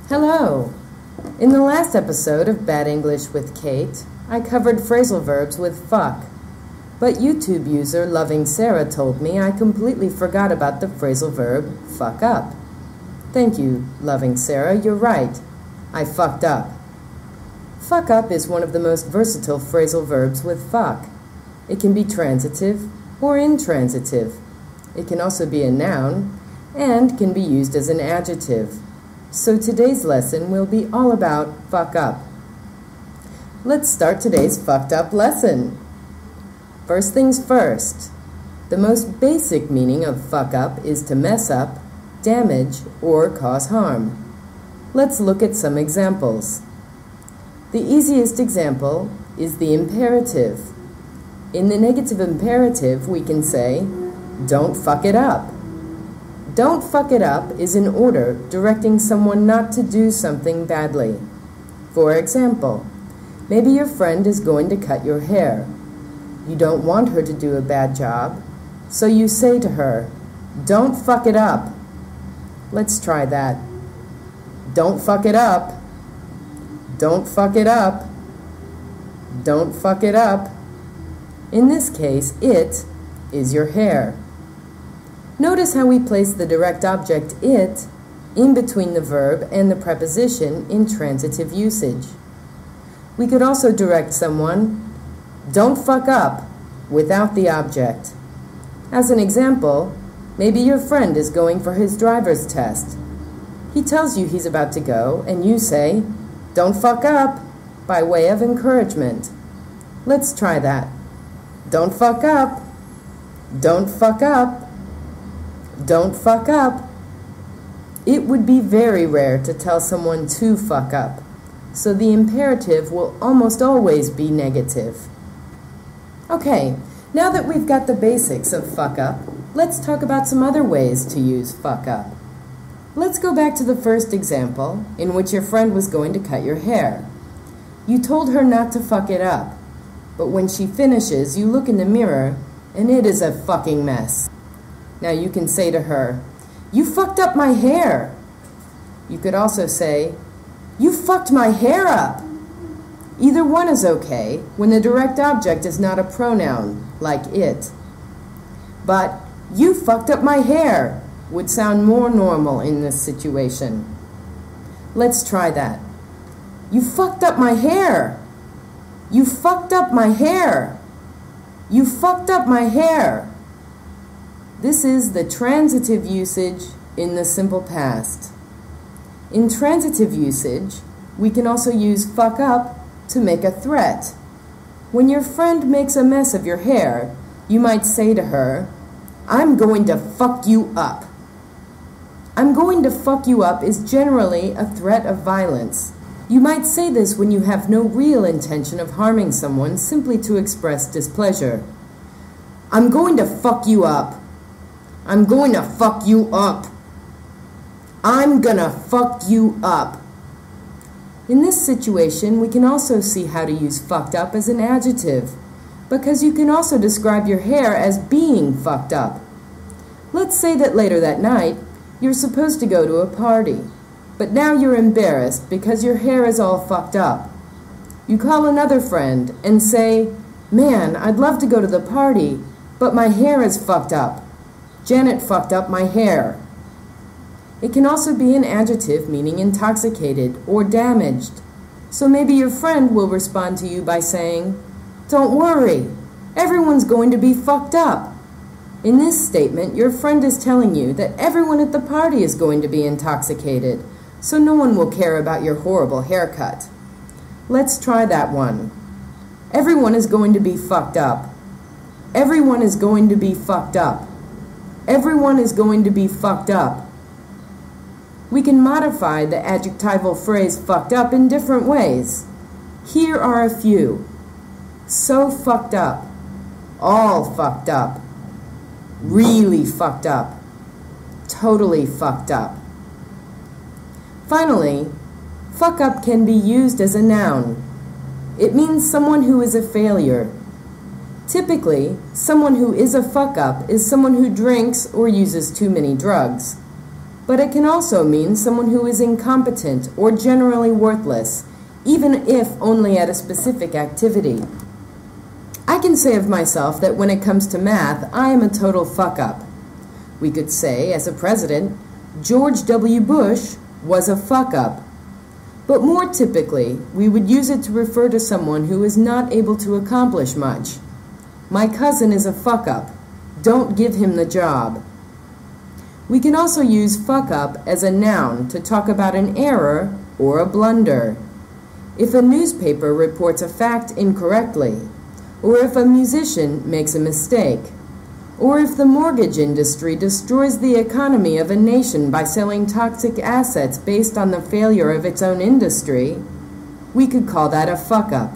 Hello! In the last episode of Bad English with Kate, I covered phrasal verbs with fuck. But YouTube user Loving Sarah told me I completely forgot about the phrasal verb fuck up. Thank you, Loving Sarah, you're right. I fucked up. Fuck up is one of the most versatile phrasal verbs with fuck. It can be transitive or intransitive. It can also be a noun and can be used as an adjective. So today's lesson will be all about fuck up. Let's start today's fucked up lesson. First things first. The most basic meaning of fuck up is to mess up, damage, or cause harm. Let's look at some examples. The easiest example is the imperative. In the negative imperative, we can say, don't fuck it up. Don't fuck it up is an order directing someone not to do something badly. For example, maybe your friend is going to cut your hair. You don't want her to do a bad job, so you say to her, don't fuck it up. Let's try that. Don't fuck it up. Don't fuck it up. Don't fuck it up. In this case, it is your hair. Notice how we place the direct object it in between the verb and the preposition in transitive usage. We could also direct someone, don't fuck up, without the object. As an example, maybe your friend is going for his driver's test. He tells you he's about to go, and you say, don't fuck up, by way of encouragement. Let's try that. Don't fuck up. Don't fuck up. Don't fuck up. It would be very rare to tell someone to fuck up, so the imperative will almost always be negative. Okay, now that we've got the basics of fuck up, let's talk about some other ways to use fuck up. Let's go back to the first example, in which your friend was going to cut your hair. You told her not to fuck it up, but when she finishes, you look in the mirror, and it is a fucking mess. Now you can say to her, you fucked up my hair. You could also say, you fucked my hair up. Either one is okay when the direct object is not a pronoun, like it. But you fucked up my hair would sound more normal in this situation. Let's try that. You fucked up my hair. You fucked up my hair. You fucked up my hair. This is the transitive usage in the simple past. In transitive usage, we can also use fuck up to make a threat. When your friend makes a mess of your hair, you might say to her, I'm going to fuck you up. I'm going to fuck you up is generally a threat of violence. You might say this when you have no real intention of harming someone, simply to express displeasure. I'm going to fuck you up. I'm going to fuck you up. I'm gonna fuck you up. In this situation, we can also see how to use fucked up as an adjective, because you can also describe your hair as being fucked up. Let's say that later that night, you're supposed to go to a party, but now you're embarrassed because your hair is all fucked up. You call another friend and say, man, I'd love to go to the party, but my hair is fucked up. Janet fucked up my hair. It can also be an adjective meaning intoxicated or damaged. So maybe your friend will respond to you by saying, don't worry, everyone's going to be fucked up. In this statement, your friend is telling you that everyone at the party is going to be intoxicated, so no one will care about your horrible haircut. Let's try that one. Everyone is going to be fucked up. Everyone is going to be fucked up. Everyone is going to be fucked up. We can modify the adjectival phrase fucked up in different ways. Here are a few. So fucked up. All fucked up. Really fucked up. Totally fucked up. Finally, fuck up can be used as a noun. It means someone who is a failure. Typically, someone who is a fuck up is someone who drinks or uses too many drugs. but it can also mean someone who is incompetent or generally worthless, even if only at a specific activity. I can say of myself that when it comes to math, I am a total fuck-up. We could say, as a president, George W. Bush was a fuck-up. But more typically, we would use it to refer to someone who is not able to accomplish much. My cousin is a fuck-up. Don't give him the job. We can also use fuck-up as a noun to talk about an error or a blunder. If a newspaper reports a fact incorrectly, or if a musician makes a mistake, or if the mortgage industry destroys the economy of a nation by selling toxic assets based on the failure of its own industry, we could call that a fuck-up.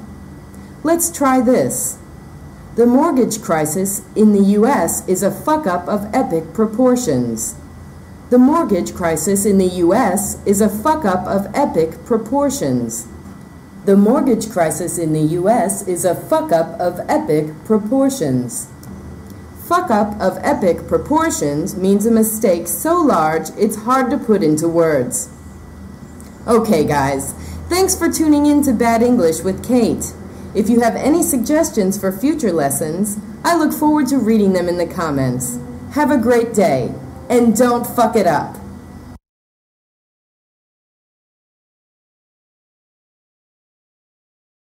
Let's try this. The mortgage crisis in the U.S. is a fuck-up of epic proportions. The mortgage crisis in the U.S. is a fuck-up of epic proportions. The mortgage crisis in the U.S. is a fuck-up of epic proportions. Fuck-up of epic proportions means a mistake so large it's hard to put into words. Okay, guys, thanks for tuning in to Bad English with Kate. If you have any suggestions for future lessons, I look forward to reading them in the comments. Have a great day, and don't fuck it up.